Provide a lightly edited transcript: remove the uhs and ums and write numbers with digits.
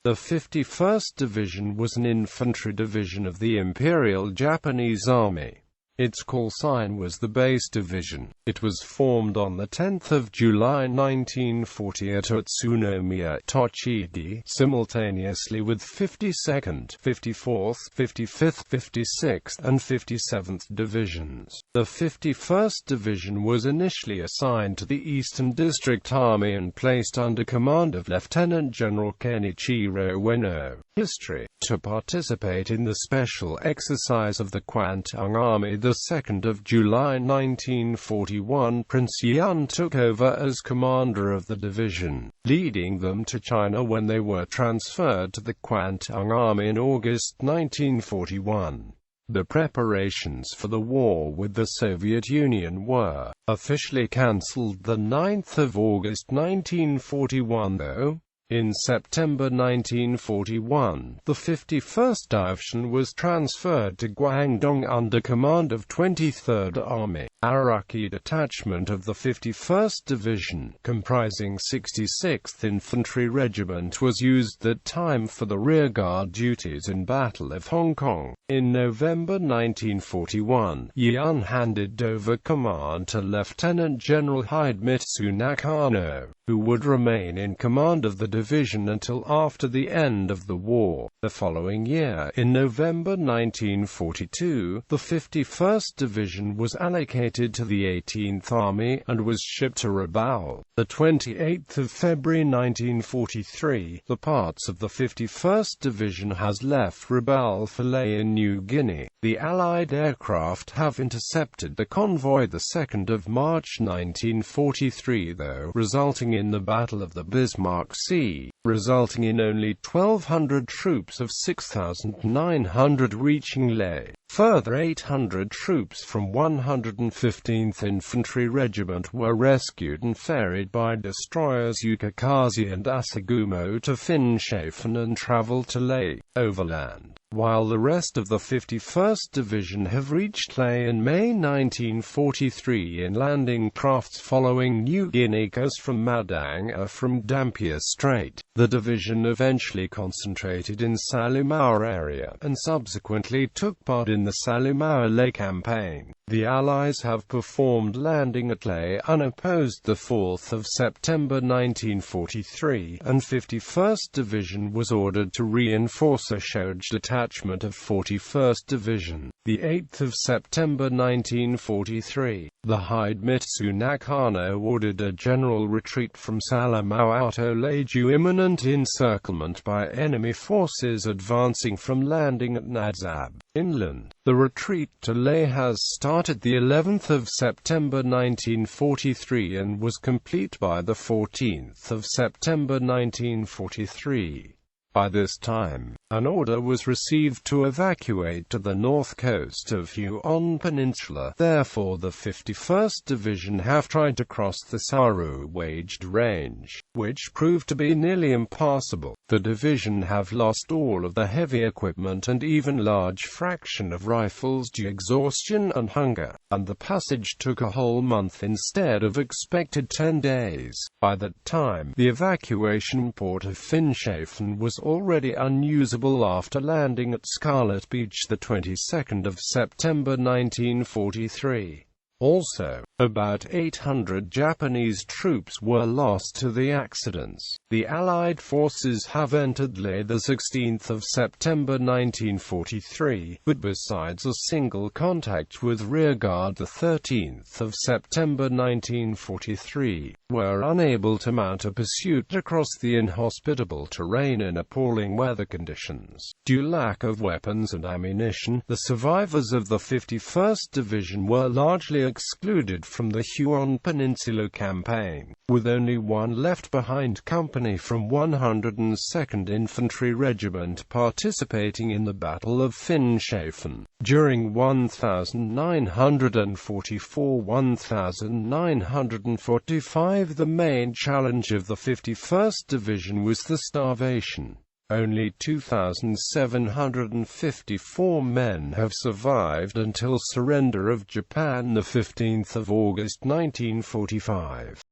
The 51st Division was an infantry division of the Imperial Japanese Army. Its call sign was the Base Division. It was formed on 10 July 1940 at Utsunomiya, Tochigi, simultaneously with 52nd, 54th, 55th, 56th, and 57th Divisions. The 51st Division was initially assigned to the Eastern District Army and placed under command of Lieutenant General Kenichiro Ueno. History. To participate in the special exercise of the Kwantung Army, the 2nd of July 1941, Prince Yan took over as commander of the division, leading them to China when they were transferred to the Kwantung Army in August 1941. The preparations for the war with the Soviet Union were officially cancelled the 9th of August 1941 though. In September 1941, the 51st Division was transferred to Guangdong under command of 23rd Army. Araki detachment of the 51st Division, comprising 66th Infantry Regiment, was used that time for the rearguard duties in Battle of Hong Kong. In November 1941, Yan handed over command to Lieutenant General Hidemitsu Nakano, who would remain in command of the division until after the end of the war. The following year, in November 1942, the 51st Division was allocated to the 18th Army, and was shipped to Rabaul. The 28th of February 1943, the parts of the 51st Division has left Rabaul for Lae in New Guinea. The Allied aircraft have intercepted the convoy the 2nd of March 1943 though, resulting in the Battle of the Bismarck Sea, resulting in only 1,200 troops of 6,900 reaching Lae. Further 800 troops from 115th Infantry Regiment were rescued and ferried by destroyers Ukakazi and Asagumo to Finschhafen and traveled to Lae, overland, while the rest of the 51st Division have reached Lae in May 1943 in landing crafts following New Guinea coast from Madanga from Dampier Strait. The division eventually concentrated in Salamaua area, and subsequently took part in the Salamaua Lae campaign. The Allies have performed landing at Lae unopposed the 4th of September 1943, and 51st Division was ordered to reinforce a Shoj detachment of 41st Division. The 8th of September 1943, the Hidemitsu Nakano ordered a general retreat from Salamaua to Lae due imminent encirclement by enemy forces advancing from landing at Nadzab, inland. The retreat to Lae has started the 11th of September 1943 and was complete by the 14th of September 1943. By this time, an order was received to evacuate to the north coast of Huon Peninsula. Therefore the 51st Division have tried to cross the Saru-Waged Range, which proved to be nearly impassable. The division have lost all of the heavy equipment and even large fraction of rifles due to exhaustion and hunger, and the passage took a whole month instead of expected 10 days. By that time, the evacuation port of Finschhafen was already unusable after landing at Scarlet Beach the 22nd of September 1943. Also, about 800 Japanese troops were lost to the accidents. The Allied forces have entered Lae the 16th of September 1943, but besides a single contact with rearguard the 13th of September 1943, were unable to mount a pursuit across the inhospitable terrain in appalling weather conditions. Due lack of weapons and ammunition, the survivors of the 51st Division were largely excluded from the Huon Peninsula campaign, with only one left behind company from 102nd Infantry Regiment participating in the Battle of Finschhafen. During 1944–1945 the main challenge of the 51st Division was the starvation. Only 2,754 men have survived until surrender of Japan the 15th of August 1945.